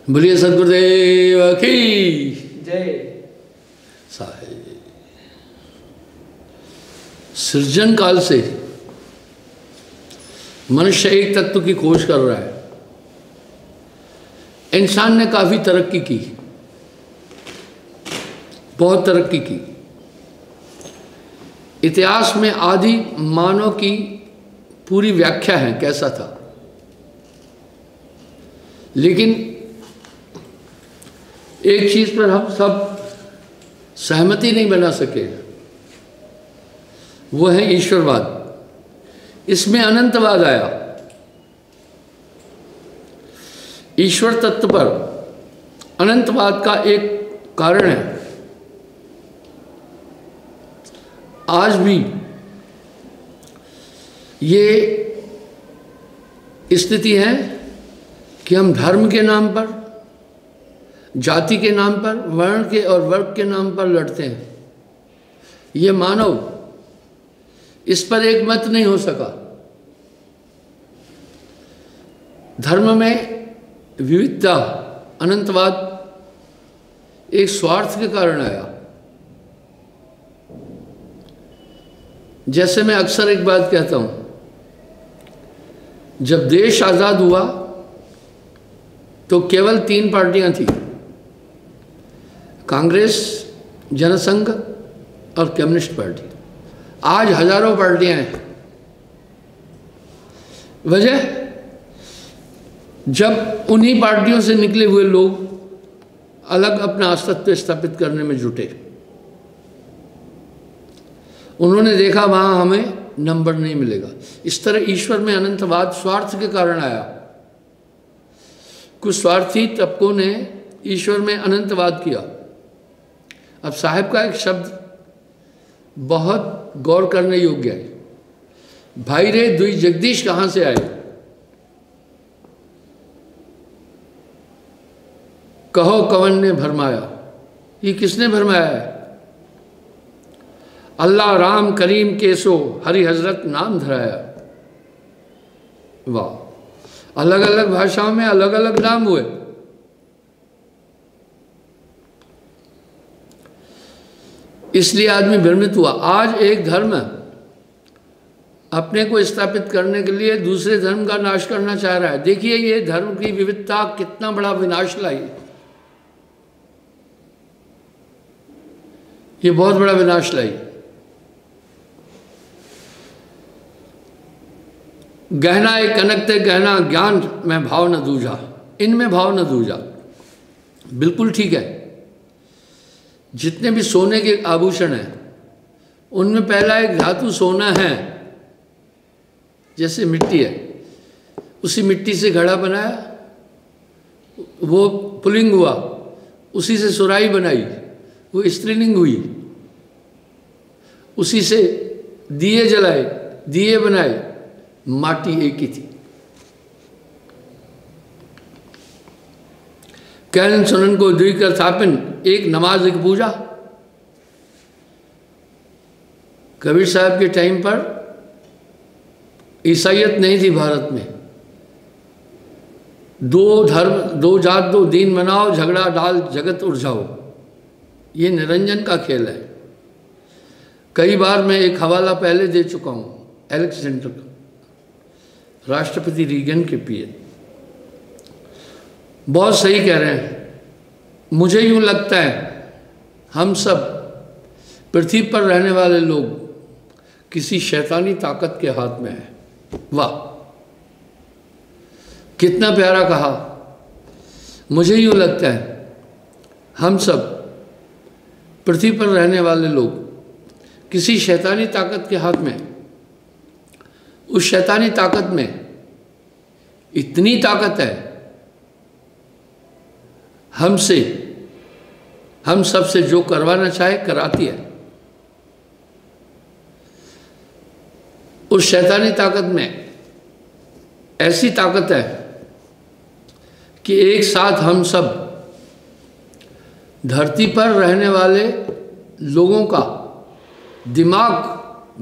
बोलिए सद्गुरुदेव की जय। साहेब, सृजन काल से मनुष्य एक तत्व की खोज कर रहा है। इंसान ने काफी तरक्की की, बहुत तरक्की की। इतिहास में आदि मानव की पूरी व्याख्या है कैसा था, लेकिन एक चीज पर हम सब सहमति नहीं बना सके, वो है ईश्वरवाद। इसमें अनंतवाद आया। ईश्वर तत्व पर अनंतवाद का एक कारण है। आज भी ये स्थिति है कि हम धर्म के नाम पर, जाति के नाम पर, वर्ण के और वर्ग के नाम पर लड़ते हैं। ये मानव इस पर एक मत नहीं हो सका। धर्म में विविधता, अनंतवाद एक स्वार्थ के कारण आया। जैसे मैं अक्सर एक बात कहता हूं, जब देश आजाद हुआ तो केवल 3 पार्टियां थी, कांग्रेस, जनसंघ और कम्युनिस्ट पार्टी। आज हजारों पार्टियां हैं। वजह, जब उन्हीं पार्टियों से निकले हुए लोग अलग अपना अस्तित्व स्थापित करने में जुटे, उन्होंने देखा वहां हमें नंबर नहीं मिलेगा। इस तरह ईश्वर में अनंतवाद स्वार्थ के कारण आया। कुछ स्वार्थी तबकों ने ईश्वर में अनंतवाद किया। अब साहब का एक शब्द बहुत गौर करने योग्य है। भाई रे दुई जगदीश कहां से आए? कहो कवन ने भरमाया। ये किसने भरमाया है? अल्लाह राम करीम केसो हरि हजरत नाम धराया। वाह, अलग अलग भाषाओं में अलग अलग नाम हुए। इसलिए आदमी भ्रमित हुआ। आज एक धर्म अपने को स्थापित करने के लिए दूसरे धर्म का नाश करना चाह रहा है। देखिए ये धर्म की विविधता कितना बड़ा विनाश लाई। ये बहुत बड़ा विनाश लाई। गहना एक कनक ते गहना, ज्ञान में भाव न दूजा, इनमें भाव न दूजा। बिल्कुल ठीक है। जितने भी सोने के आभूषण हैं उनमें पहला एक धातु सोना है। जैसे मिट्टी है, उसी मिट्टी से घड़ा बनाया, वो पुल्लिंग हुआ, उसी से सुराही बनाई, वो स्त्रीलिंग हुई, उसी से दिए जलाए, दिए बनाए, माटी एक ही थी। कहन सुनन को दुई कर थापिन, एक नमाज एक पूजा। कबीर साहब के टाइम पर ईसाइयत नहीं थी भारत में। 2 धर्म 2 जात 2 दीन मनाओ, झगड़ा डाल जगत उलझाओ। ये निरंजन का खेल है। कई बार मैं एक हवाला पहले दे चुका हूं, एलेक्जेंडर का, राष्ट्रपति रीगन के पीए। बहुत सही कह रहे हैं। मुझे यूं लगता है हम सब पृथ्वी पर रहने वाले लोग किसी शैतानी ताकत के हाथ में हैं। वाह, कितना प्यारा कहा। मुझे यूं लगता है हम सब पृथ्वी पर रहने वाले लोग किसी शैतानी ताकत के हाथ में। उस शैतानी ताकत में इतनी ताकत है, हमसे, हम सबसे जो करवाना चाहे कराती है। उस शैतानी ताकत में ऐसी ताकत है कि एक साथ हम सब धरती पर रहने वाले लोगों का दिमाग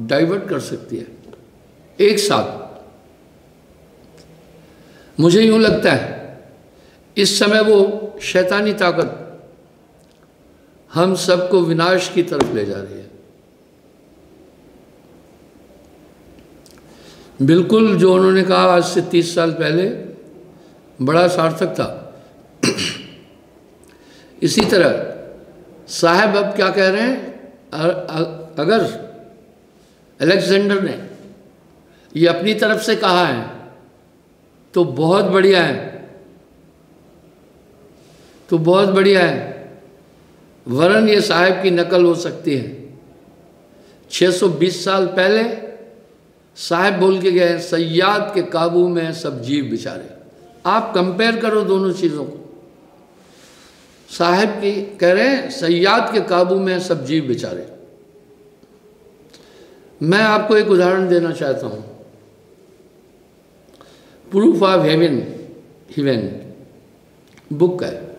डाइवर्ट कर सकती है एक साथ। मुझे यूं लगता है इस समय वो शैतानी ताकत हम सबको विनाश की तरफ ले जा रही है। बिल्कुल जो उन्होंने कहा आज से 30 साल पहले बड़ा सार्थक था। इसी तरह साहब अब क्या कह रहे हैं, अगर अलेक्जेंडर ने ये अपनी तरफ से कहा है तो बहुत बढ़िया है, तो बहुत बढ़िया है, वरन ये साहब की नकल हो सकती है। 620 साल पहले साहब बोल के गए, सयाद के काबू में सब जीव बेचारे। आप कंपेयर करो दोनों चीज़ों को। साहब की कह रहे हैं सयाद के काबू में सब जीव बेचारे। मैं आपको एक उदाहरण देना चाहता हूँ। प्रूफ ऑफ हेवन बुक है,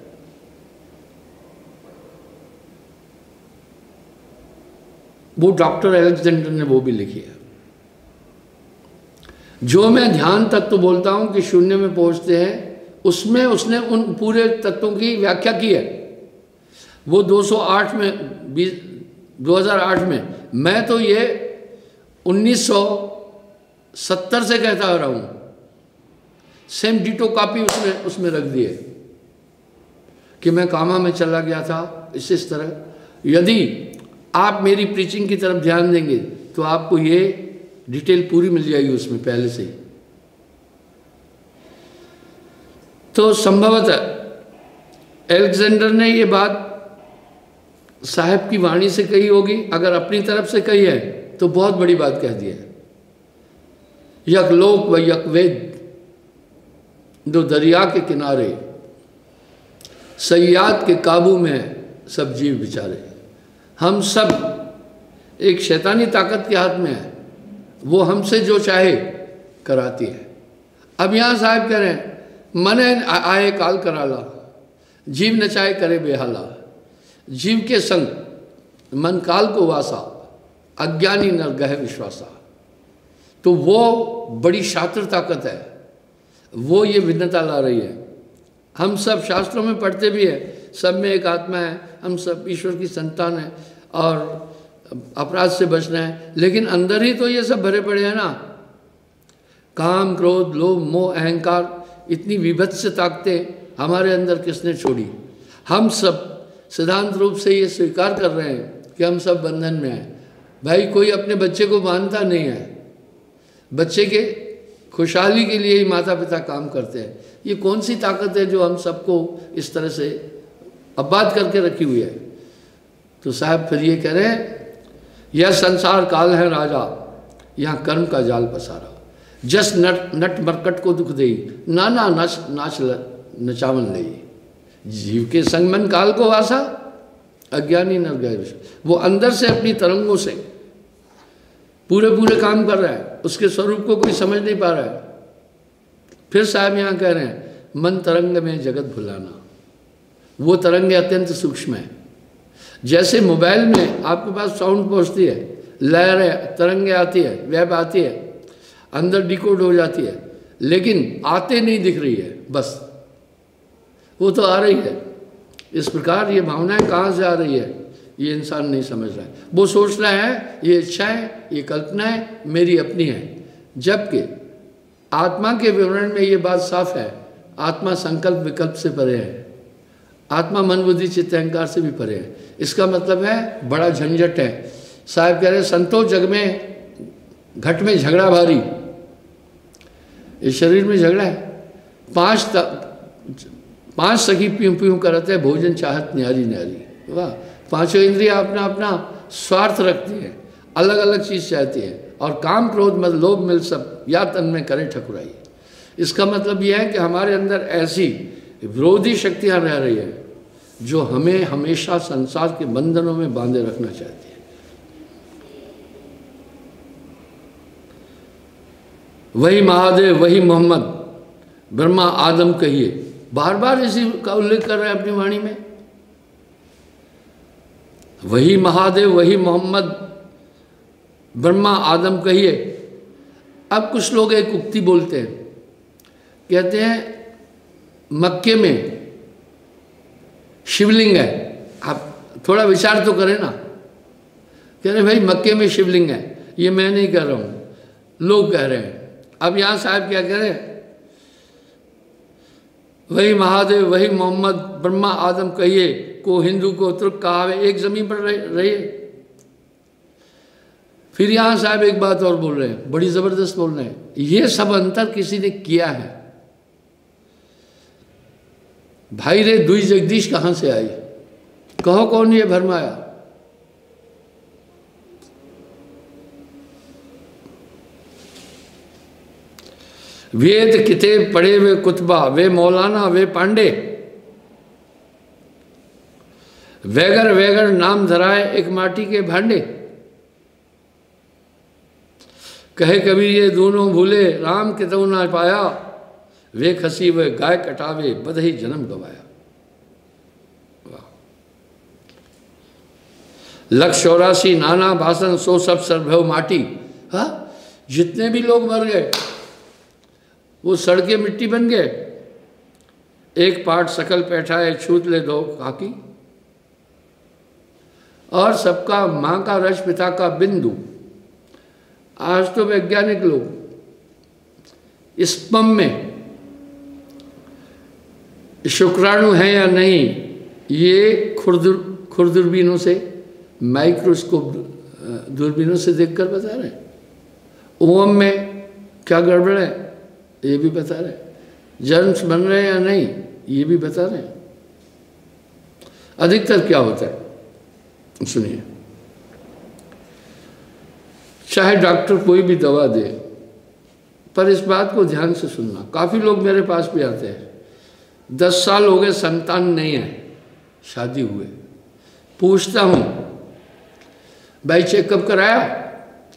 वो डॉक्टर अलेक्जेंडर ने वो भी लिखी है। जो मैं ध्यान तत्व बोलता हूं कि शून्य में पहुंचते हैं, उसमें उसने उन पूरे तत्वों की व्याख्या की है। वो 2008 में, मैं तो ये 1970 से कहता आ रहा हूं। सेम डिटो कॉपी उसमें रख दिए कि मैं कामा में चला गया था। इस तरह यदि आप मेरी प्रीचिंग की तरफ ध्यान देंगे तो आपको ये डिटेल पूरी मिल जाएगी उसमें पहले से ही। तो संभवतः अलेक्जेंडर ने ये बात साहब की वाणी से कही होगी। अगर अपनी तरफ से कही है तो बहुत बड़ी बात कह दी है। यक लोक व यक वेद, दो दरिया के किनारे, सयाद के काबू में सब जीव बेचारे। हम सब एक शैतानी ताकत के हाथ में है, वो हमसे जो चाहे कराती है। अब यहाँ साहब कह रहे हैं, मने आए काल कराला, जीव नचाए करे बेहाला, जीव के संग मन काल को वासा, अज्ञानी नर गह विश्वासा। तो वो बड़ी शातिर ताकत है, वो ये भिन्नता ला रही है। हम सब शास्त्रों में पढ़ते भी है, सब में एक आत्मा है, हम सब ईश्वर की संतान है और अपराध से बचना है, लेकिन अंदर ही तो ये सब भरे पड़े हैं ना। काम, क्रोध, लोभ, मोह, अहंकार, इतनी विभत्स ताकतें हमारे अंदर किसने छोड़ी? हम सब सिद्धांत रूप से ये स्वीकार कर रहे हैं कि हम सब बंधन में हैं। भाई कोई अपने बच्चे को बांधता नहीं है, बच्चे के खुशहाली के लिए ही माता पिता काम करते हैं। ये कौन सी ताकत है जो हम सबको इस तरह से आबाद करके रखी हुई है? तो साहब फिर ये कह रहे हैं, यह संसार काल है राजा, यहाँ कर्म का जाल पसारा, जस नट मरकट को दुख दे, नाना नाच नचावन ले, जीव के संग मन काल को वासा, अज्ञानी नर गए। वो अंदर से अपनी तरंगों से पूरे काम कर रहा है, उसके स्वरूप को कोई समझ नहीं पा रहा है। फिर साहब यहाँ कह रहे हैं, मन तरंग में जगत भुलाना। वो तरंगें अत्यंत सूक्ष्म है। जैसे मोबाइल में आपके पास साउंड पहुँचती है, लहरें, तरंगें आती है, वेब आती है, अंदर डिकोड हो जाती है, लेकिन आते नहीं दिख रही है, बस वो तो आ रही है। इस प्रकार ये भावनाएं कहाँ से आ रही है, ये इंसान नहीं समझ रहा है। वो सोच रहा है ये इच्छाएं, ये कल्पनाएं मेरी अपनी है, जबकि आत्मा के विवरण में ये बात साफ है, आत्मा संकल्प विकल्प से परे है, आत्मा मन बुद्धि चित्त अहंकार से भी परे है। इसका मतलब है बड़ा झंझट है। साहब कह रहे हैं, संतोष जग में घट में झगड़ा भारी, इस शरीर में झगड़ा है। पांच सखी प्यूं प्यूं करते हैं, भोजन चाहत न्यारी न्यारी। वाह, पांचों इंद्रियां अपना अपना स्वार्थ रखती हैं, अलग अलग चीज़ चाहती हैं, और काम क्रोध मद लोभ मिल सब या तन में करे ठकुराई। इसका मतलब यह है कि हमारे अंदर ऐसी विरोधी शक्तियां रह रही है जो हमें हमेशा संसार के बंधनों में बांधे रखना चाहती है। वही महादेव, वही मोहम्मद, ब्रह्मा आदम कहिए, बार बार इसी का उल्लेख कर रहे हैं अपनी वाणी में। वही महादेव, वही मोहम्मद, ब्रह्मा आदम कहिए। अब कुछ लोग एक उक्ति बोलते हैं, कहते हैं मक्के में शिवलिंग है। आप थोड़ा विचार तो करें ना। कह रहे भाई मक्के में शिवलिंग है, ये मैं नहीं कह रहा हूँ, लोग कह रहे हैं। अब यहाँ साहब क्या कह रहे हैं, वही महादेव वही मोहम्मद ब्रह्मा आदम कहिए, को हिंदू को तुर्क कहावे, एक जमीन पर रहिए। फिर यहाँ साहब एक बात और बोल रहे हैं, बड़ी जबरदस्त बोल रहे हैं, ये सब अंतर किसी ने किया है। भाई रे दुई जगदीश कहाँ से आई, कहो कौन ये भरमाया। वेद किताब पढ़े वे कुतबा, वे मौलाना वे पांडे, वैगर वैगर नाम धराए एक माटी के भांडे। कहे कबीर ये दोनों भूले राम के तो ना पाया, वे खसी वे गाय कटावे बदही जन्म गवाया। लक्ष 84 नाना भाषण सो सब सर्वभव माटी। हाँ, जितने भी लोग मर गए वो सड़के मिट्टी बन गए। एक पाठ सकल पैठाए छूत ले दो काकी, और सबका माँ का रस पिता का बिंदु। आज तो वैज्ञानिक लोग स्पर्म में शुक्राणु है या नहीं, ये खुरदूरबीनों से, माइक्रोस्कोप दूरबीनों से देखकर बता रहे हैं। ओवम में क्या गड़बड़ है ये भी बता रहे हैं। जर्म्स बन रहे हैं या नहीं ये भी बता रहे हैं। अधिकतर क्या होता है सुनिए, चाहे डॉक्टर कोई भी दवा दे, पर इस बात को ध्यान से सुनना। काफ़ी लोग मेरे पास भी आते हैं, 10 साल हो गए संतान नहीं है, शादी हुए। पूछता हूँ भाई चेकअप कराया,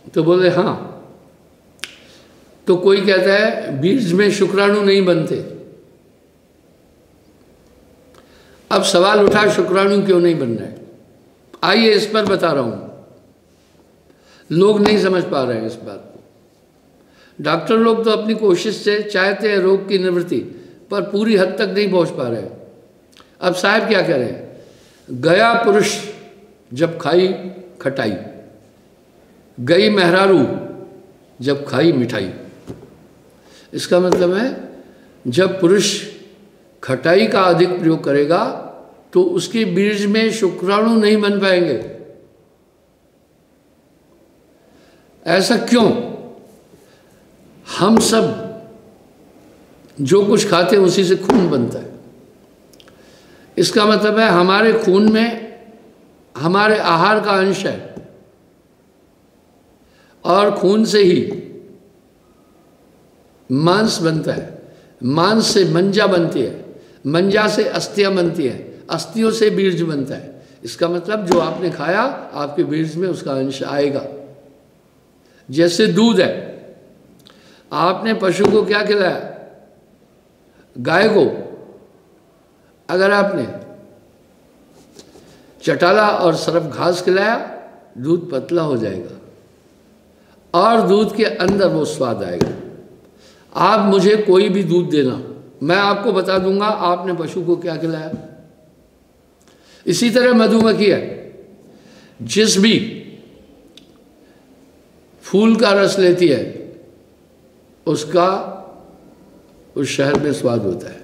तो बोले हाँ। तो कोई कहता है बीज में शुक्राणु नहीं बनते। अब सवाल उठा शुक्राणु क्यों नहीं बन रहे, आइए इस पर बता रहा हूँ। लोग नहीं समझ पा रहे हैं इस बात को। डॉक्टर लोग तो अपनी कोशिश से चाहते हैं रोग की निवृत्ति, पर पूरी हद तक नहीं पहुंच पा रहे। अब साहब क्या कह रहे हैं, गया पुरुष जब खाई खटाई, गई मेहरारू जब खाई मिठाई। इसका मतलब है जब पुरुष खटाई का अधिक प्रयोग करेगा तो उसके बीज में शुक्राणु नहीं बन पाएंगे। ऐसा क्यों? हम सब जो कुछ खाते हैं उसी से खून बनता है। इसका मतलब है हमारे खून में हमारे आहार का अंश है, और खून से ही मांस बनता है, मांस से मंजा बनती है, मंजा से अस्थियां बनती है, अस्थियों से बीज बनता है। इसका मतलब जो आपने खाया आपके बीज में उसका अंश आएगा। जैसे दूध है, आपने पशु को क्या खिलाया, गाय को, अगर आपने चटाला और सरफ घास खिलाया दूध पतला हो जाएगा और दूध के अंदर वो स्वाद आएगा। आप मुझे कोई भी दूध देना, मैं आपको बता दूंगा आपने पशु को क्या खिलाया। इसी तरह मधुमक्खी है, जिस भी फूल का रस लेती है उसका उस शहद में स्वाद होता है।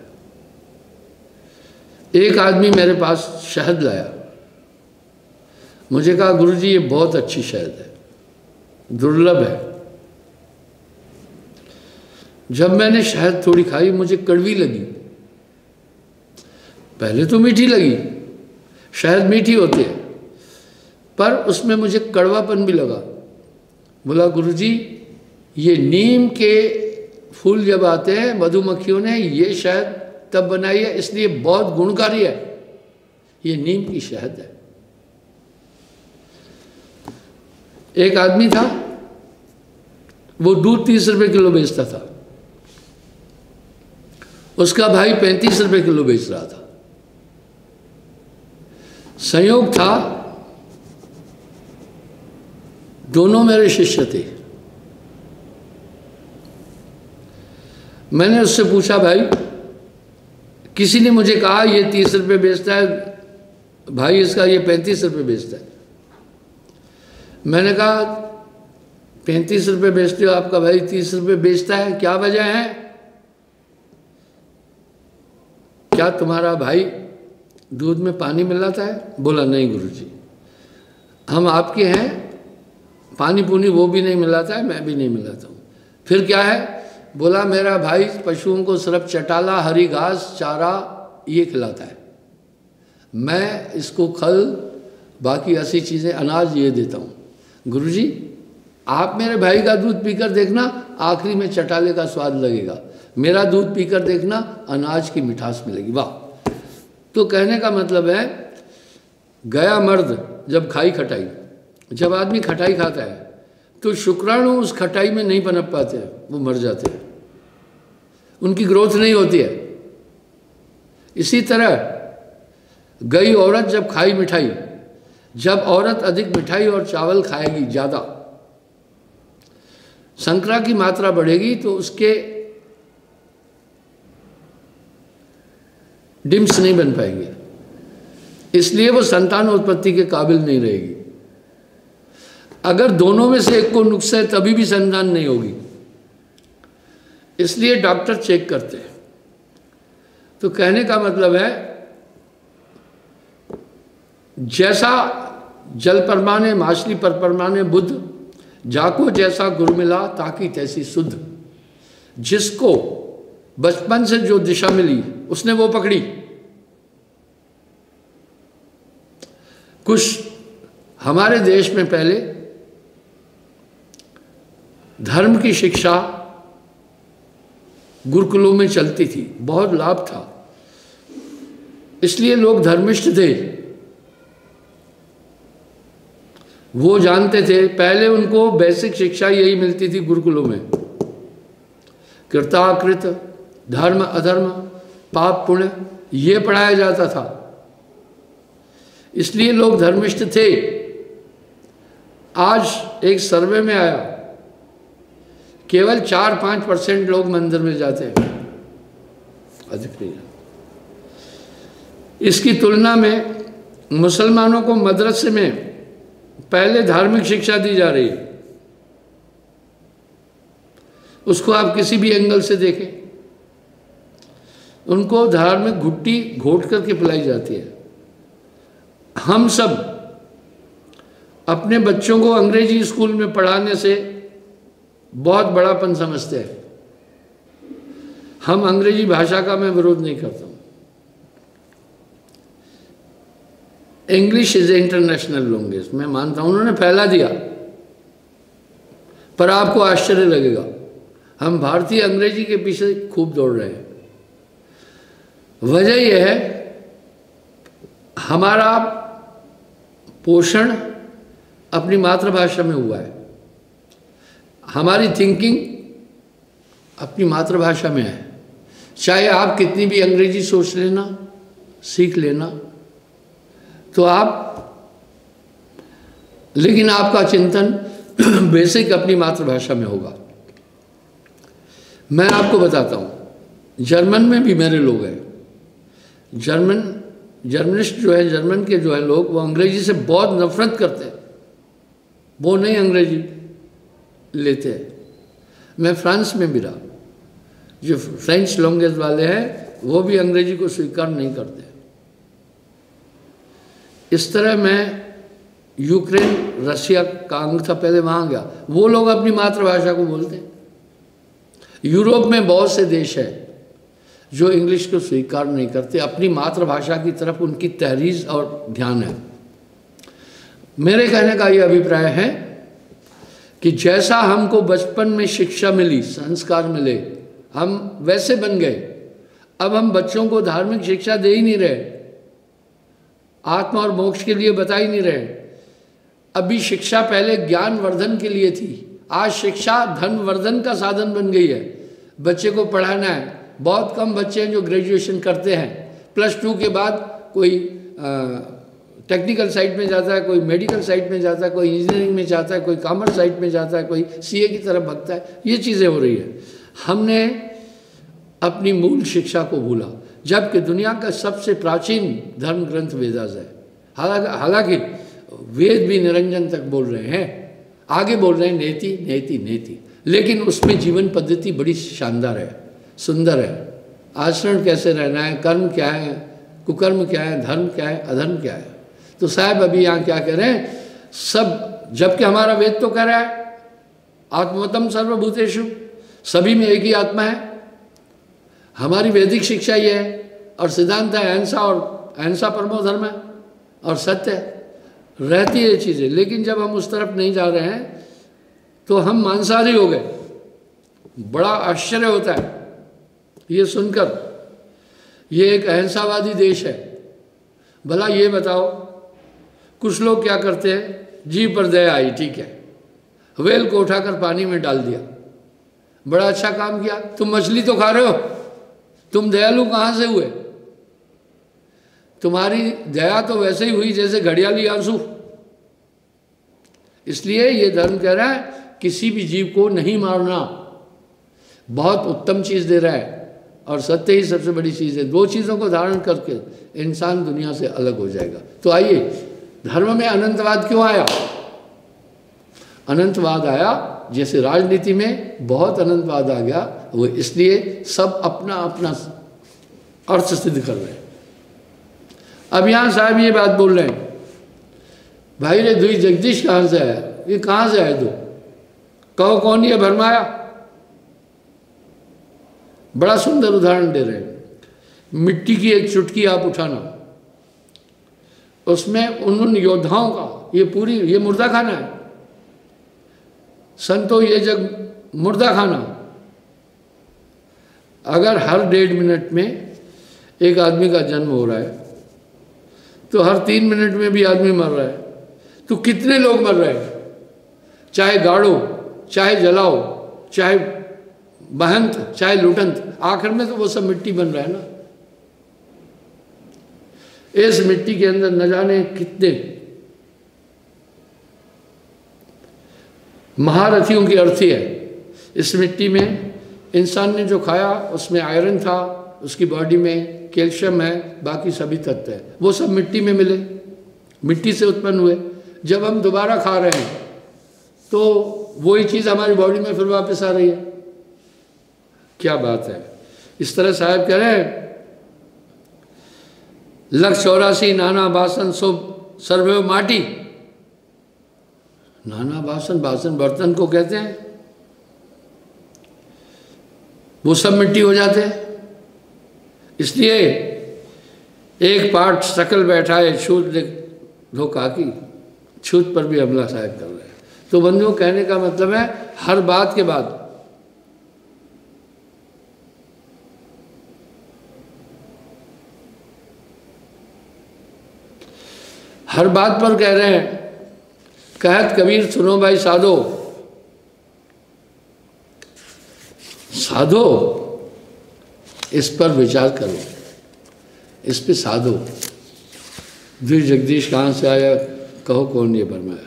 एक आदमी मेरे पास शहद लाया, मुझे कहा गुरुजी ये बहुत अच्छी शहद है, दुर्लभ है। जब मैंने शहद थोड़ी खाई मुझे कड़वी लगी। पहले तो मीठी लगी, शहद मीठी होती है, पर उसमें मुझे कड़वापन भी लगा। बोला गुरुजी ये नीम के फूल जब आते हैं मधुमक्खियों ने ये शहद तब बनाई है, इसलिए बहुत गुणकारी है, ये नीम की शहद है। एक आदमी था, वो दूध 30 रुपए किलो बेचता था, उसका भाई 35 रुपए किलो बेच रहा था। संयोग था दोनों मेरे शिष्य थे। मैंने उससे पूछा भाई, किसी ने मुझे कहा ये 30 रुपये बेचता है, भाई इसका ये 35 रुपये बेचता है। मैंने कहा 35 रुपये बेचते हो, आपका भाई 30 रुपये बेचता है, क्या वजह है? क्या तुम्हारा भाई दूध में पानी मिलाता है? बोला नहीं गुरुजी, हम आपके हैं, पानी पूनी वो भी नहीं मिलाता है, मैं भी नहीं मिलाता हूँ। फिर क्या है? बोला मेरा भाई पशुओं को सिर्फ चटाला, हरी घास, चारा ये खिलाता है, मैं इसको खल, बाकी ऐसी चीज़ें, अनाज ये देता हूँ। गुरुजी आप मेरे भाई का दूध पीकर देखना, आखिरी में चटाले का स्वाद लगेगा, मेरा दूध पीकर देखना, अनाज की मिठास मिलेगी। वाह! तो कहने का मतलब है, गया मर्द जब खाई खटाई, जब आदमी खटाई खाता है तो शुक्राणु उस खटाई में नहीं पनप पाते हैं, वो मर जाते हैं, उनकी ग्रोथ नहीं होती है। इसी तरह गई औरत जब खाई मिठाई, जब औरत अधिक मिठाई और चावल खाएगी ज़्यादा, संकरा की मात्रा बढ़ेगी तो उसके डिम्स नहीं बन पाएंगे, इसलिए वो संतान उत्पत्ति के काबिल नहीं रहेगी। अगर दोनों में से एक को नुक्स है तभी भी संतान नहीं होगी, इसलिए डॉक्टर चेक करते हैं। तो कहने का मतलब है, जैसा जल परमाने माछली पर परमाने बुद्ध, जाको जैसा गुरु मिला ताकि तैसी शुद्ध। जिसको बचपन से जो दिशा मिली उसने वो पकड़ी। कुछ हमारे देश में पहले धर्म की शिक्षा गुरुकुलों में चलती थी, बहुत लाभ था, इसलिए लोग धर्मिष्ठ थे, वो जानते थे। पहले उनको बेसिक शिक्षा यही मिलती थी गुरुकुलों में, कृताकृत, धर्म अधर्म, पाप पुण्य, ये पढ़ाया जाता था, इसलिए लोग धर्मिष्ठ थे। आज एक सर्वे में आया, केवल 4-5% लोग मंदिर में जाते हैं, अधिक नहीं। इसकी तुलना में मुसलमानों को मदरसे में पहले धार्मिक शिक्षा दी जा रही है, उसको आप किसी भी एंगल से देखें, उनको धार्मिक घुट्टी घोट करके पिलाई जाती है। हम सब अपने बच्चों को अंग्रेजी स्कूल में पढ़ाने से बहुत बड़ापन समझते हैं। हम अंग्रेजी भाषा का मैं विरोध नहीं करता हूँ, इंग्लिश इज इंटरनेशनल लैंग्वेज, मैं मानता हूँ, उन्होंने फैला दिया, पर आपको आश्चर्य लगेगा, हम भारतीय अंग्रेजी के पीछे खूब दौड़ रहे हैं। वजह यह है, हमारा पोषण अपनी मातृभाषा में हुआ है, हमारी थिंकिंग अपनी मातृभाषा में है। चाहे आप कितनी भी अंग्रेजी सोच लेना, सीख लेना, तो आप, लेकिन आपका चिंतन बेसिक अपनी मातृभाषा में होगा। मैं आपको बताता हूँ, जर्मन में भी मेरे लोग हैं, जर्मनिस्ट जो है, जर्मन के जो है लोग, वो अंग्रेजी से बहुत नफरत करते हैं, वो नहीं अंग्रेजी लेते हैं। मैं फ्रांस में भी रहा, जो फ्रेंच लैंग्वेज वाले हैं वो भी अंग्रेजी को स्वीकार नहीं करते। इस तरह मैं यूक्रेन, रशिया का अंगूठा पहले वहाँ गया, वो लोग अपनी मातृभाषा को बोलते हैं। यूरोप में बहुत से देश हैं जो इंग्लिश को स्वीकार नहीं करते, अपनी मातृभाषा की तरफ उनकी तहरीर और ध्यान है। मेरे कहने का ये अभिप्राय है कि जैसा हमको बचपन में शिक्षा मिली, संस्कार मिले, हम वैसे बन गए। अब हम बच्चों को धार्मिक शिक्षा दे ही नहीं रहे, आत्मा और मोक्ष के लिए बता ही नहीं रहे। अभी शिक्षा पहले ज्ञान वर्धन के लिए थी, आज शिक्षा धन वर्धन का साधन बन गई है। बच्चे को पढ़ाना है, बहुत कम बच्चे हैं जो ग्रेजुएशन करते हैं। +2 के बाद कोई टेक्निकल साइड में जाता है, कोई मेडिकल साइड में जाता है, कोई इंजीनियरिंग में जाता है, कोई कॉमर्स साइड में जाता है, कोई सीए की तरफ भगता है। ये चीज़ें हो रही है। हमने अपनी मूल शिक्षा को भूला, जबकि दुनिया का सबसे प्राचीन धर्म ग्रंथ वेदास है। हालांकि वेद भी निरंजन तक बोल रहे हैं, आगे बोल रहे हैं नेति नेति नेति, लेकिन उसमें जीवन पद्धति बड़ी शानदार है, सुंदर है। आचरण कैसे रहना है, कर्म क्या है, कुकर्म क्या है, धर्म क्या है, अधर्म क्या है। तो साहब अभी यहाँ क्या कह रहे हैं, सब, जबकि हमारा वेद तो कह रहा है आत्मवतम सर्वभूतेषु, सभी में एक ही आत्मा है। हमारी वैदिक शिक्षा ये है और सिद्धांत है अहिंसा, और अहिंसा परमो धर्म है और सत्य है, रहती है ये चीज़ें। लेकिन जब हम उस तरफ नहीं जा रहे हैं तो हम मांसाहारी हो गए। बड़ा आश्चर्य होता है ये सुनकर, ये एक अहिंसावादी देश है। भला ये बताओ, कुछ लोग क्या करते हैं, जीव पर दया आई, ठीक है, व्हेल को उठाकर पानी में डाल दिया, बड़ा अच्छा काम किया। तुम मछली तो खा रहे हो, तुम दयालु कहाँ से हुए? तुम्हारी दया तो वैसे ही हुई जैसे घड़ियाली आंसू। इसलिए ये धर्म कह रहा है किसी भी जीव को नहीं मारना, बहुत उत्तम चीज़ दे रहा है, और सत्य ही सबसे बड़ी चीज़ है। दो चीज़ों को धारण करके इंसान दुनिया से अलग हो जाएगा। तो आइए, धर्म में अनंतवाद क्यों आया? अनंतवाद आया जैसे राजनीति में बहुत अनंतवाद आ गया, वो इसलिए सब अपना अपना अर्थ सिद्ध कर रहे हैं। अब यहाँ साहब ये बात बोल रहे हैं, भाई रे दुई जगदीश कहाँ से आया? ये कहाँ से आए? दो कहो कौन ये भरमाया? बड़ा सुंदर उदाहरण दे रहे हैं। मिट्टी की एक चुटकी आप उठाना, उसमें उन योद्धाओं का ये मुर्दा खाना है। संतो ये जग मुर्दा खाना। अगर हर 1.5 मिनट में एक आदमी का जन्म हो रहा है तो हर 3 मिनट में भी आदमी मर रहा है, तो कितने लोग मर रहे हैं? चाहे गाड़ो, चाहे जलाओ, चाहे बहंत, चाहे लुटंत, आखिर में तो वो सब मिट्टी बन रहा है ना। इस मिट्टी के अंदर न जाने कितने महारथियों की अर्थी है। इस मिट्टी में इंसान ने जो खाया उसमें आयरन था, उसकी बॉडी में कैल्शियम है, बाकी सभी तत्व है, वो सब मिट्टी में मिले, मिट्टी से उत्पन्न हुए। जब हम दोबारा खा रहे हैं तो वही चीज़ हमारी बॉडी में फिर वापस आ रही है। क्या बात है। इस तरह साहब कह रहे हैं, 184 नाना बासन सो सर्वयो माटी। नाना बासन, बासन बर्तन को कहते हैं, वो सब मिट्टी हो जाते हैं। इसलिए एक पाठ सकल बैठा है छूत धोखा की, छूत पर भी हमला साहब कर रहे हैं। तो बंधुओं, कहने का मतलब है हर बात के बाद हर बात पर कह रहे हैं, कहत कबीर सुनो भाई साधो, साधो, इस पर विचार करो, इस पे साधो। द्विज जगदीश कहाँ से आया? कहो कौन ये भरमाया?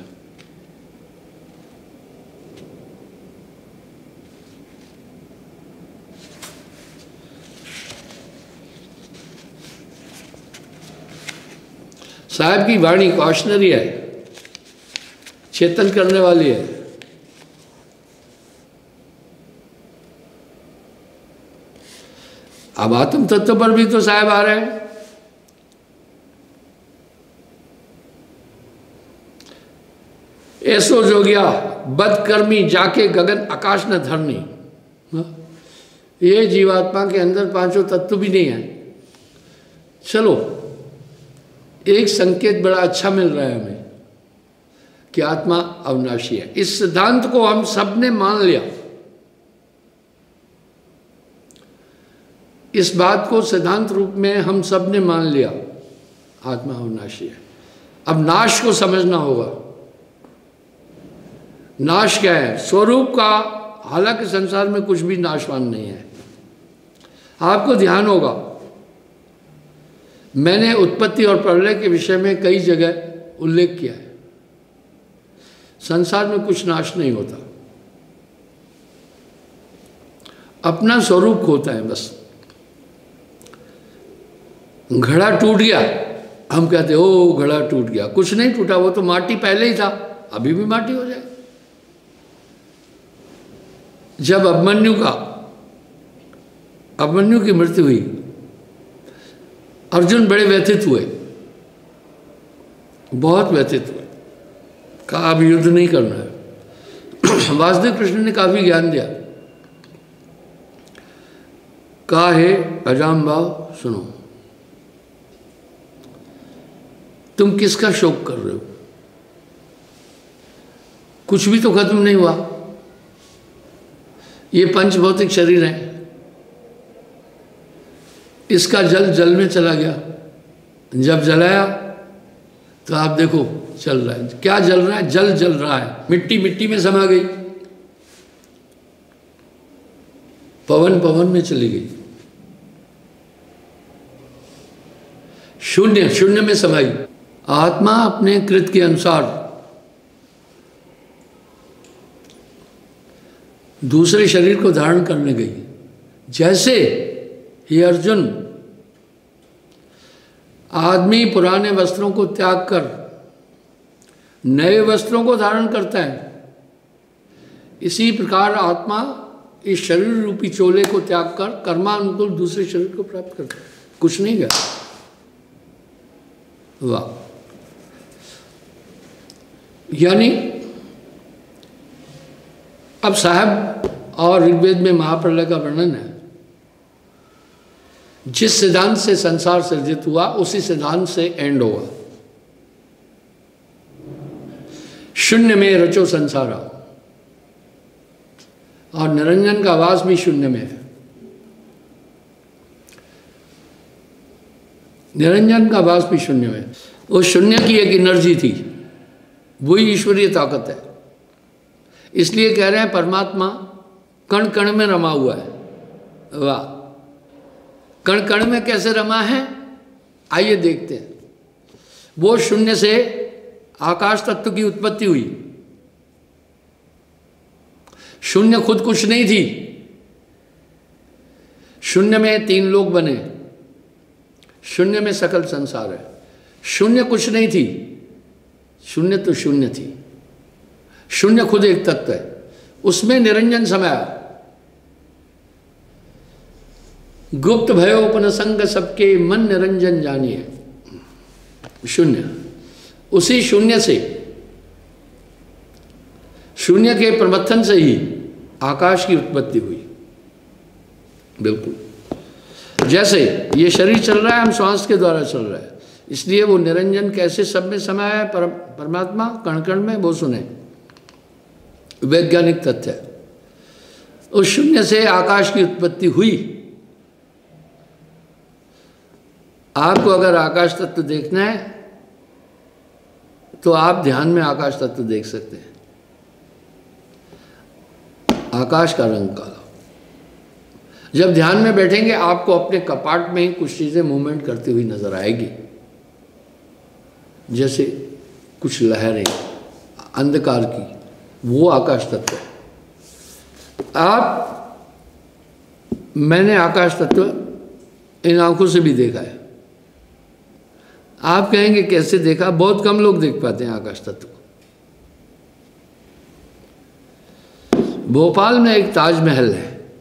साहब की वाणी कॉशनरी है, चेतन करने वाली है। अब आत्म तत्व पर भी तो साहब आ रहे हैं। ऐसो जोगिया बदकर्मी जाके गगन आकाश न धरनी। ये जीवात्मा के अंदर पांचों तत्व भी नहीं है। चलो, एक संकेत बड़ा अच्छा मिल रहा है हमें कि आत्मा अविनाशी है। इस सिद्धांत को हम सब ने मान लिया। इस बात को सिद्धांत रूप में हम सब ने मान लिया, आत्मा अविनाशी है। अब नाश को समझना होगा। नाश क्या है? स्वरूप का, हालांकि संसार में कुछ भी नाशवान नहीं है। आपको ध्यान होगा, मैंने उत्पत्ति और प्रलय के विषय में कई जगह उल्लेख किया है। संसार में कुछ नाश नहीं होता, अपना स्वरूप होता है बस। घड़ा टूट गया, हम कहते ओ घड़ा टूट गया, कुछ नहीं टूटा, वो तो माटी पहले ही था, अभी भी माटी हो जाए। जब अभिमन्यु की मृत्यु हुई, अर्जुन बड़े व्यथित हुए, बहुत व्यथित हुए, कहा अब युद्ध नहीं करना है। वासुदेव कृष्ण ने काफी ज्ञान दिया, कहा हे अजामबाव सुनो, तुम किसका शोक कर रहे हो? कुछ भी तो खत्म नहीं हुआ, ये पंच भौतिक शरीर है, इसका जल में चला गया, जब जलाया तो आप देखो चल रहा है, क्या जल रहा है? जल रहा है, मिट्टी में समा गई, पवन में चली गई, शून्य में समाई। आत्मा अपने कृत के अनुसार दूसरे शरीर को धारण करने गई। जैसे ये अर्जुन आदमी पुराने वस्त्रों को त्याग कर नए वस्त्रों को धारण करता है, इसी प्रकार आत्मा इस शरीर रूपी चोले को त्याग कर कर्मानुकूल दूसरे शरीर को प्राप्त करता है। कुछ नहीं गया। वाह! यानी अब साहब और ऋग्वेद में महाप्रलय का वर्णन है। जिस सिद्धांत से संसार सृजित हुआ उसी सिद्धांत से एंड होगा। शून्य में रचो संसारा, और निरंजन का वास भी शून्य में है। निरंजन का वास भी शून्य में। वो शून्य की एक एनर्जी थी, वही ईश्वरीय ताकत है। इसलिए कह रहे हैं परमात्मा कण कण में रमा हुआ है। वाह! कण कण में कैसे रमा है, आइए देखते हैं। वो शून्य से आकाश तत्व की उत्पत्ति हुई। शून्य खुद कुछ नहीं थी, शून्य में तीन लोक बने, शून्य में सकल संसार है। शून्य कुछ नहीं थी, शून्य तो शून्य थी। शून्य खुद एक तत्व है, उसमें निरंजन समाया। गुप्त भयोपन संग सबके मन निरंजन जानिए। शून्य, उसी शून्य से, शून्य के प्रमथन से ही आकाश की उत्पत्ति हुई। बिल्कुल जैसे ये शरीर चल रहा है, हम श्वास के द्वारा चल रहा है, इसलिए वो निरंजन कैसे सब में समाया है परमात्मा कण कण में, वो सुने। वैज्ञानिक तथ्य है। उस शून्य से आकाश की उत्पत्ति हुई। आपको अगर आकाश तत्व देखना है तो आप ध्यान में आकाश तत्व देख सकते हैं। आकाश का रंग काला। जब ध्यान में बैठेंगे आपको अपने कपाट में ही कुछ चीजें मूवमेंट करती हुई नजर आएगी, जैसे कुछ लहरें अंधकार की, वो आकाश तत्व है। मैंने आकाश तत्व इन आंखों से भी देखा है। आप कहेंगे कैसे देखा? बहुत कम लोग देख पाते हैं आकाश तत्व को। भोपाल में एक ताजमहल है।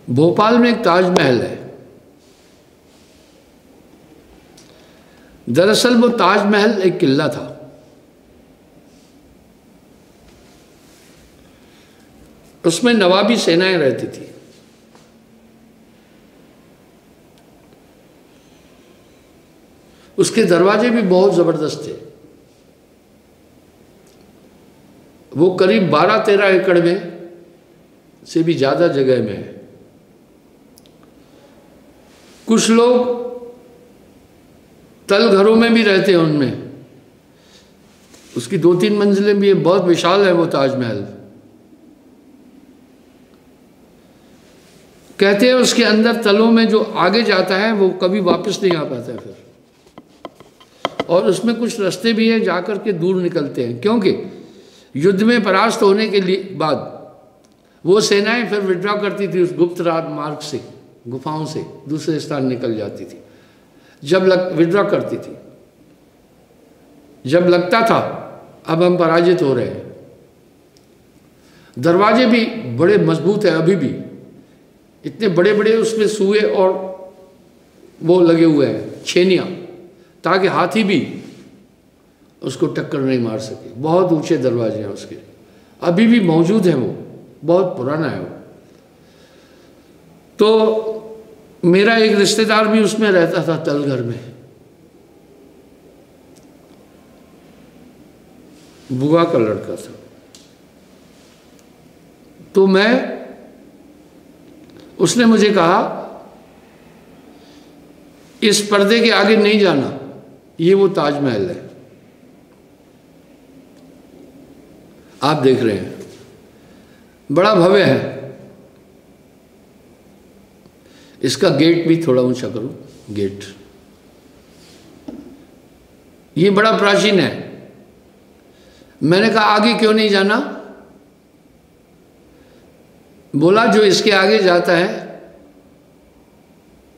भोपाल में एक ताजमहल है। दरअसल वो ताजमहल एक किला था। उसमें नवाबी सेनाएं रहती थी। उसके दरवाजे भी बहुत जबरदस्त थे। वो करीब 12-13 एकड़ में से भी ज्यादा जगह में है। कुछ लोग तल घरों में भी रहते हैं उनमें। उसकी 2-3 मंजिलें भी है, बहुत विशाल है वो ताजमहल। कहते हैं उसके अंदर तलों में जो आगे जाता है वो कभी वापस नहीं आ पाता है फिर। और उसमें कुछ रास्ते भी हैं जाकर के दूर निकलते हैं, क्योंकि युद्ध में परास्त होने के लिए बाद वो सेनाएं फिर विड्रॉ करती थी उस गुप्त मार्ग से, गुफाओं से दूसरे स्थान निकल जाती थी। जब विड्रॉ करती थी, जब लगता था अब हम पराजित हो रहे हैं। दरवाजे भी बड़े मजबूत हैं अभी भी, इतने बड़े बड़े उसमें सुए और वो लगे हुए हैं छेनियाँ, ताकि हाथी भी उसको टक्कर नहीं मार सके। बहुत ऊंचे दरवाजे हैं उसके, अभी भी मौजूद हैं, वो बहुत पुराना है वो। तो मेरा एक रिश्तेदार भी उसमें रहता था, तलघर में, बुआ का लड़का था। तो उसने मुझे कहा इस पर्दे के आगे नहीं जाना, ये वो ताजमहल है, आप देख रहे हैं, बड़ा भव्य है। इसका गेट भी थोड़ा ऊंचा करो, गेट ये बड़ा प्राचीन है। मैंने कहा आगे क्यों नहीं जाना? बोला जो इसके आगे जाता है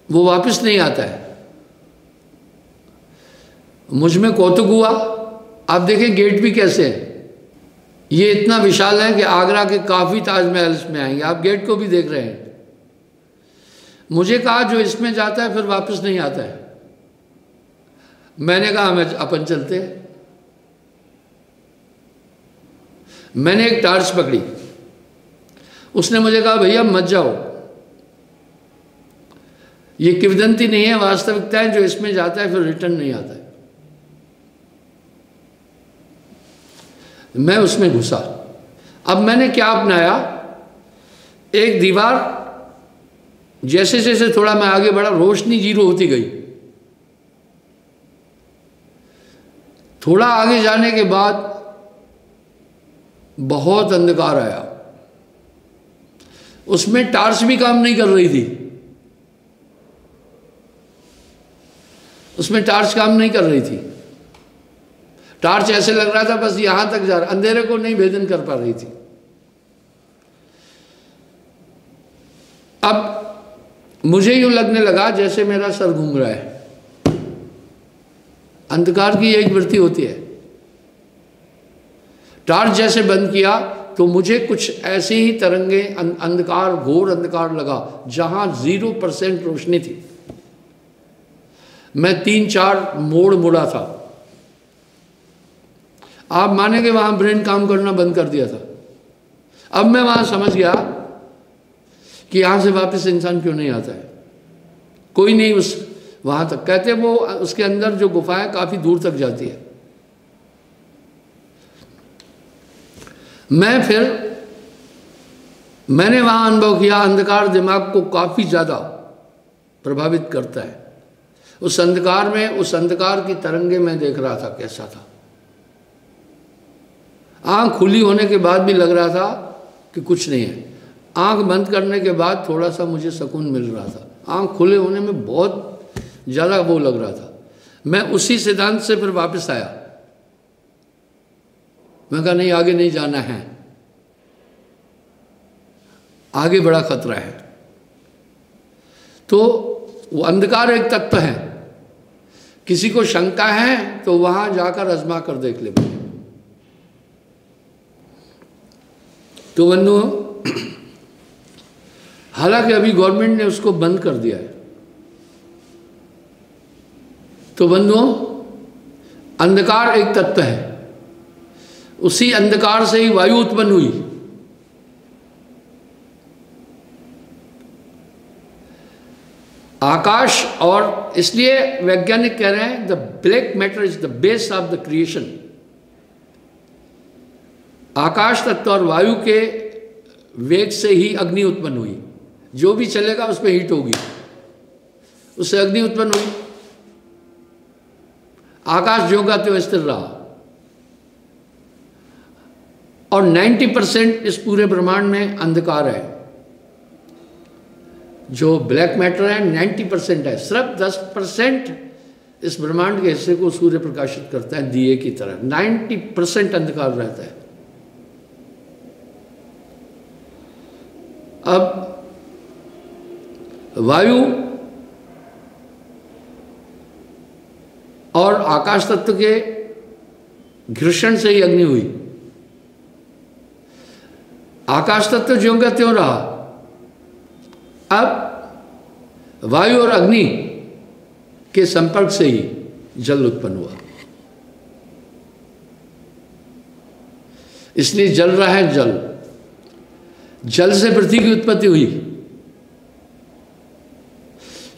वो वापस नहीं आता है। मुझ में कौतुक हुआ। आप देखें गेट भी कैसे है, ये इतना विशाल है कि आगरा के काफ़ी ताजमहल इसमें आएंगे। आप गेट को भी देख रहे हैं। मुझे कहा जो इसमें जाता है फिर वापस नहीं आता है। मैंने कहा हमें अपन चलते हैं। मैंने एक टार्च पकड़ी, उसने मुझे कहा भैया मत जाओ, ये किंवदंती नहीं है, वास्तविकता है। जो इसमें जाता है फिर रिटर्न नहीं आता है। मैं उसमें घुसा। अब मैंने क्या अपनाया, एक दीवार, जैसे जैसे थोड़ा मैं आगे बढ़ा रोशनी जीरो होती गई। थोड़ा आगे जाने के बाद बहुत अंधकार आया, उसमें टार्च भी काम नहीं कर रही थी, उसमें टार्च काम नहीं कर रही थी। टार्च ऐसे लग रहा था बस यहां तक जा रहा, अंधेरे को नहीं भेदन कर पा रही थी। अब मुझे यूं लगने लगा जैसे मेरा सर घूम रहा है। अंधकार की एक वृत्ति होती है। टार्च जैसे बंद किया तो मुझे कुछ ऐसी ही तरंगे, अंधकार, घोर अंधकार लगा, जहां 0% रोशनी थी। मैं 3-4 मोड़ मुड़ा था। आप मानेंगे वहां ब्रेन काम करना बंद कर दिया था। अब मैं वहां समझ गया कि यहां से वापस इंसान क्यों नहीं आता है। कोई नहीं उस वहां तक, कहते वो उसके अंदर जो गुफा है काफी दूर तक जाती है। मैंने वहां अनुभव किया अंधकार दिमाग को काफी ज्यादा प्रभावित करता है। उस अंधकार में, उस अंधकार की तरंगे मैं देख रहा था कैसा था। आंख खुली होने के बाद भी लग रहा था कि कुछ नहीं है। आंख बंद करने के बाद थोड़ा सा मुझे सुकून मिल रहा था। आंख खुले होने में बहुत ज़्यादा वो लग रहा था। मैं उसी सिद्धांत से फिर वापस आया। मैं कहा नहीं, आगे नहीं जाना है, आगे बड़ा खतरा है। तो वो अंधकार एक तत्व है। किसी को शंका है तो वहां जाकर आजमा कर देख ले। तो बंधुओं, हालांकि अभी गवर्नमेंट ने उसको बंद कर दिया है। तो बंधुओं, अंधकार एक तत्व है। उसी अंधकार से ही वायु उत्पन्न हुई। आकाश, और इसलिए वैज्ञानिक कह रहे हैं the black matter is the base of the creation. आकाश तत्व और वायु के वेग से ही अग्नि उत्पन्न हुई। जो भी चलेगा उस पर हीट होगी, उससे अग्नि उत्पन्न हुई। आकाश ज्यों का त्यों स्थिर रहा। और 90% इस पूरे ब्रह्मांड में अंधकार है। जो ब्लैक मैटर है 90% है। सिर्फ 10% इस ब्रह्मांड के हिस्से को सूर्य प्रकाशित करता है दिए की तरह। 90% अंधकार रहता है। अब वायु आकाश तत्व के घर्षण से ही अग्नि हुई। आकाश तत्व ज्यों का त्यों रहा। अब वायु और अग्नि के संपर्क से ही जल उत्पन्न हुआ, इसलिए जल रहा है जल। जल से पृथ्वी की उत्पत्ति हुई।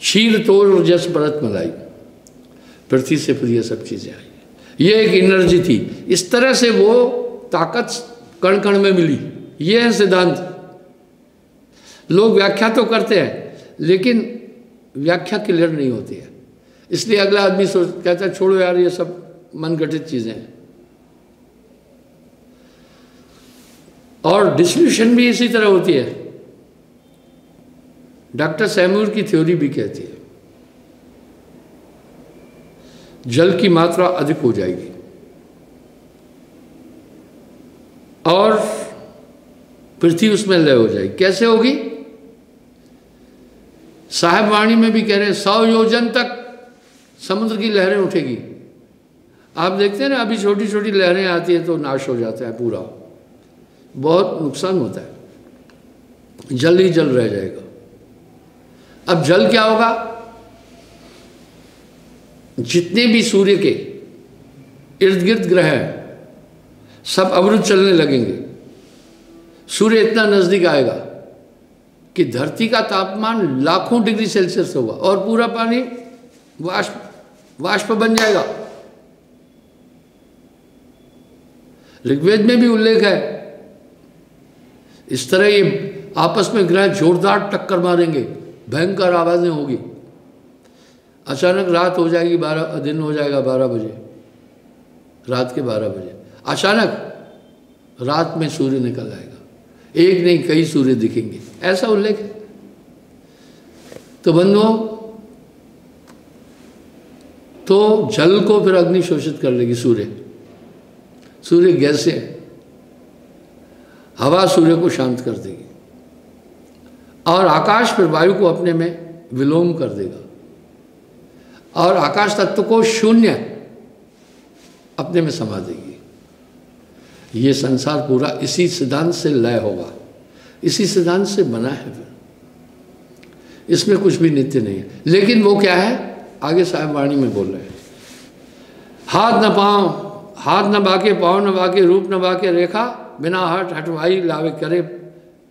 क्षीर तोड़ और जस परत मलाई, पृथ्वी से फिर ये सब चीजें आई। ये एक एनर्जी थी। इस तरह से वो ताकत कण कण में मिली। ये है सिद्धांत। लोग व्याख्या तो करते हैं लेकिन व्याख्या क्लियर नहीं होती है, इसलिए अगला आदमी कहता है छोड़ो यार ये सब मनगढ़ंत चीजें हैं। और डिस्ट्रीब्यूशन भी इसी तरह होती है। डॉक्टर सैमुअल की थ्योरी भी कहती है जल की मात्रा अधिक हो जाएगी और पृथ्वी उसमें लय हो जाएगी। कैसे होगी? साहेब वाणी में भी कह रहे हैं 100 योजन तक समुद्र की लहरें उठेगी। आप देखते हैं ना, अभी छोटी छोटी लहरें आती हैं तो नाश हो जाता है पूरा, बहुत नुकसान होता है, जल ही जल रह जाएगा। अब जल क्या होगा? जितने भी सूर्य के इर्द गिर्द ग्रह हैं सब अवरुद्ध चलने लगेंगे। सूर्य इतना नजदीक आएगा कि धरती का तापमान लाखों डिग्री सेल्सियस होगा और पूरा पानी वाष्प बन जाएगा। ऋग्वेद में भी उल्लेख है। इस तरह ये आपस में ग्रह जोरदार टक्कर मारेंगे, भयंकर आवाजें होगी। अचानक रात हो जाएगी, 12 दिन हो जाएगा 12 बजे, रात के 12 बजे अचानक रात में सूर्य निकल आएगा। एक नहीं कई सूर्य दिखेंगे, ऐसा उल्लेख है। तो बंधुओं, तो जल को फिर अग्नि शोषित कर लेगी। सूर्य गैसें, हवा सूर्य को शांत कर देगी और आकाश फिर वायु को अपने में विलोम कर देगा और आकाश तत्व को शून्य अपने में समा देगी। ये संसार पूरा इसी सिद्धांत से लय होगा, इसी सिद्धांत से बना है। फिर इसमें कुछ भी नित्य नहीं है। लेकिन वो क्या है? आगे साहेब वाणी में बोल रहे हैं, हाथ न पाँव, हाथ न बाके, पाँव न बाके, रूप न बाके रेखा, बिना हट हटवाई लावे करे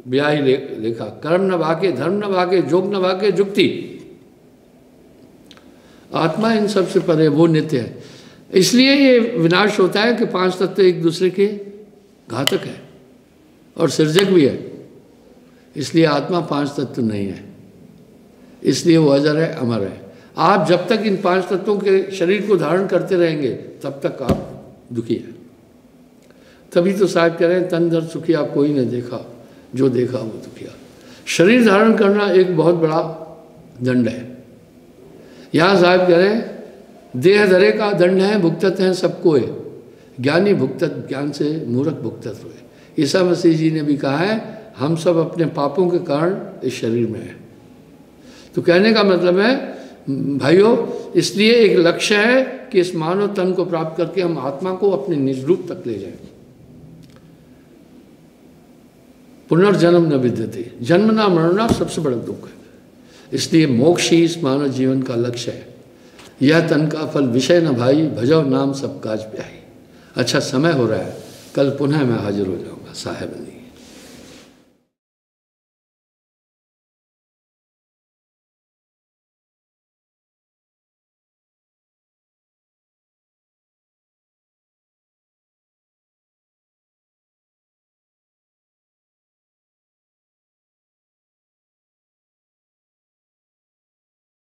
ब्याही लेखा, कर्म न बाके, धर्म न बाके, जोग न बाके, जुक्ति। आत्मा इन सब से परे, वो नित्य है। इसलिए ये विनाश होता है कि 5 तत्व एक दूसरे के घातक है और सृजक भी है। इसलिए आत्मा 5 तत्व नहीं है, इसलिए वो अजर है, अमर है। आप जब तक इन 5 तत्वों के शरीर को धारण करते रहेंगे तब तक आप दुखी हैं। तभी तो साहब कह रहे हैं तन दर्द सुखिया कोई ने देखा, जो देखा वो दुखिया। शरीर धारण करना एक बहुत बड़ा दंड है। यहाँ साहब कह रहे हैं देह धरे का दंड है, भुगतत हैं सबको है, ज्ञानी भुगतत ज्ञान से, मूर्ख भुगतत हुए। ईसा मसीह जी ने भी कहा है हम सब अपने पापों के कारण इस शरीर में हैं। तो कहने का मतलब है भाइयों, इसलिए एक लक्ष्य है कि इस मानव तन को प्राप्त करके हम आत्मा को अपने निज रूप तक ले जाएं। पुनर्जन्म न विद्यते, जन्मना मरना सबसे बड़ा दुख है। इसलिए मोक्ष ही इस मानव जीवन का लक्ष्य है। यह तन का फल विषय न भाई, भजो नाम सब काज प्याई। अच्छा, समय हो रहा है, कल पुनः मैं हाजिर हो जाऊंगा साहेब।